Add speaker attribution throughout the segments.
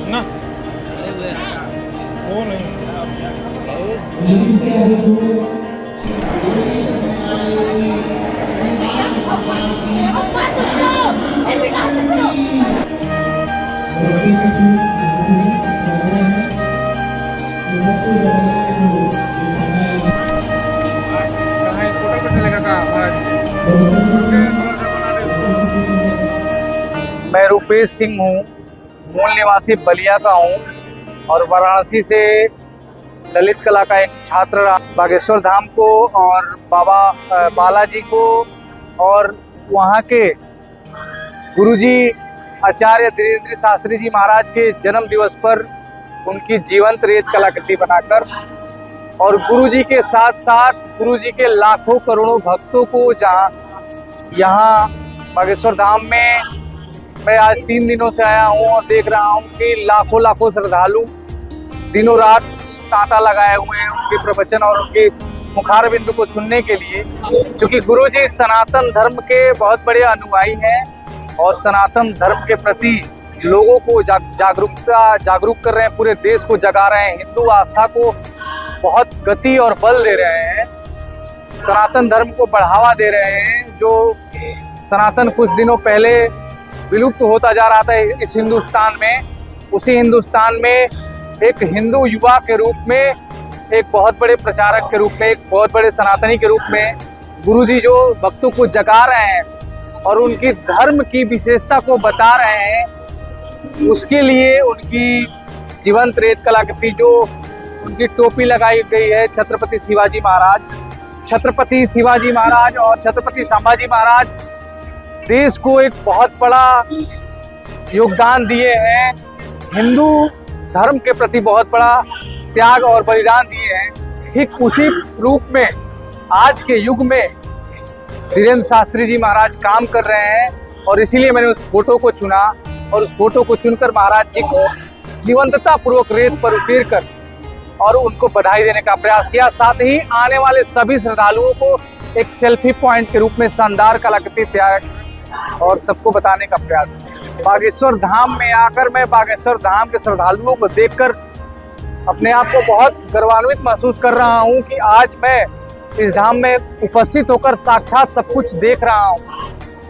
Speaker 1: ना वो नहीं
Speaker 2: मैं रूपेश सिंह हूँ, मूल निवासी बलिया का हूँ और वाराणसी से ललित कला का एक छात्र रहा। बागेश्वर धाम को और बाबा बालाजी को और वहाँ के गुरुजी आचार्य धीरेन्द्र शास्त्री जी महाराज के जन्म दिवस पर उनकी जीवंत रेत कलाकृति बनाकर और गुरुजी के साथ साथ गुरुजी के लाखों करोड़ों भक्तों को जहाँ यहाँ बागेश्वर धाम में मैं आज 3 दिनों से आया हूँ और देख रहा हूँ कि लाखों श्रद्धालु दिनों रात तांता लगाए हुए हैं उनके प्रवचन और उनके मुखार बिंदु को सुनने के लिए। क्योंकि गुरुजी सनातन धर्म के बहुत बड़े अनुयायी हैं और सनातन धर्म के प्रति लोगों को जागरूक कर रहे हैं, पूरे देश को जगा रहे हैं, हिंदू आस्था को बहुत गति और बल दे रहे हैं, सनातन धर्म को बढ़ावा दे रहे हैं। जो सनातन कुछ दिनों पहले विलुप्त होता जा रहा था इस हिंदुस्तान में, उसी हिंदुस्तान में एक हिंदू युवा के रूप में, एक बहुत बड़े प्रचारक के रूप में, एक बहुत बड़े सनातनी के रूप में गुरुजी जो भक्तों को जगा रहे हैं और उनकी धर्म की विशेषता को बता रहे हैं, उसके लिए उनकी जीवंत रेत कलाकृति जो उनकी टोपी लगाई गई है छत्रपति शिवाजी महाराज और छत्रपति संभाजी महाराज देश को एक बहुत बड़ा योगदान दिए हैं, हिंदू धर्म के प्रति बहुत बड़ा त्याग और बलिदान दिए हैं। ठीक उसी रूप में आज के युग में धीरेन्द्र शास्त्री जी महाराज काम कर रहे हैं और इसीलिए मैंने उस फोटो को चुना और उस फोटो को चुनकर महाराज जी को जीवंतता पूर्वक रेत पर उकेर कर और उनको बधाई देने का प्रयास किया। साथ ही आने वाले सभी श्रद्धालुओं को एक सेल्फी पॉइंट के रूप में शानदार कलाकृति तैयार और सबको बताने का प्रयास। बागेश्वर धाम में आकर मैं बागेश्वर धाम के श्रद्धालुओं को देखकर अपने आप को बहुत गौरवान्वित महसूस कर रहा हूं कि आज मैं इस धाम में उपस्थित होकर साक्षात सब कुछ देख रहा हूं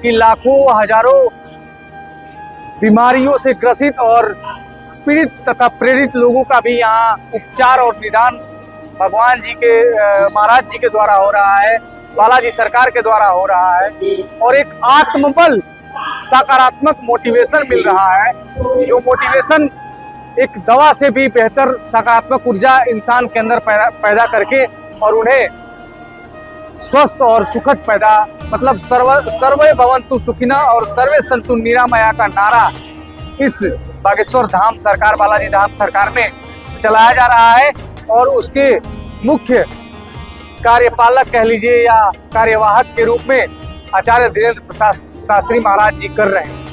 Speaker 2: कि लाखों हजारों बीमारियों से ग्रसित और पीड़ित तथा प्रेरित लोगों का भी यहाँ उपचार और निदान भगवान जी के महाराज जी के द्वारा हो रहा है, बालाजी सरकार के द्वारा हो रहा है और एक आत्मबल सकारात्मक मोटिवेशन मिल रहा है, जो मोटिवेशन एक दवा से भी बेहतर सकारात्मक ऊर्जा इंसान के अंदर पैदा करके और उन्हें स्वस्थ और सुखद मतलब सर्वे भवन्तु सुखिनः और सर्वे सन्तु निरामया का नारा इस बागेश्वर धाम सरकार, बालाजी धाम सरकार में चलाया जा रहा है और उसके मुख्य कार्यपालक कह लीजिए या कार्यवाहक के रूप में आचार्य धीरेन्द्र शास्त्री महाराज जी कर रहे हैं।